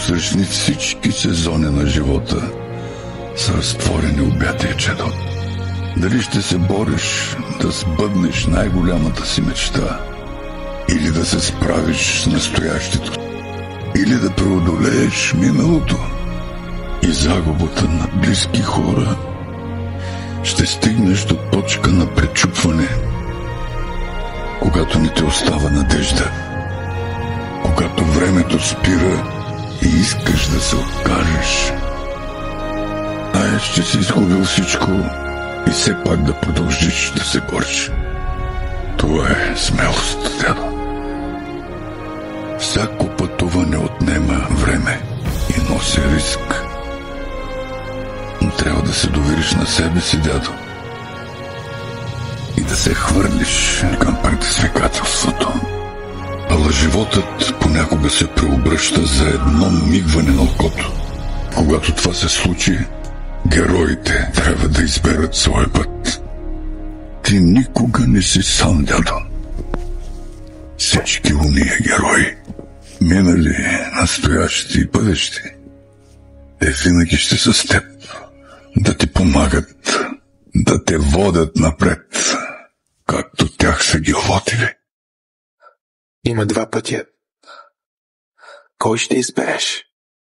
посрещни всички сезони на живота с разтворени обятия, чедо. Дали ще се бориш да сбъднеш най-голямата си мечта, или да се справиш с настоящето, или да преодолееш миналото и загубата на близки хора, ще стигнеш до точка на пречупване, когато не ти остава надежда, когато времето спира и искаш да се откажеш. Знаеш, че си изгубил всичко и все пак да продължиш да се бориш. Това е смелост, дядо. Всяко пътуване отнема време и носи риск. Но трябва да се довериш на себе си, дядо, и да се хвърлиш към предизвикателството. Ала животът понякога се преобръща за едно мигване на окото. Когато това се случи, героите трябва да изберат своя път. Ти никога не си сам, дядо. Всички уния герои, минали, настоящи и бъдещи, те винаги ще са с теб, да ти помагат, да те водят напред, както тях са ги водили. Има два пътя. Кой ще избереш?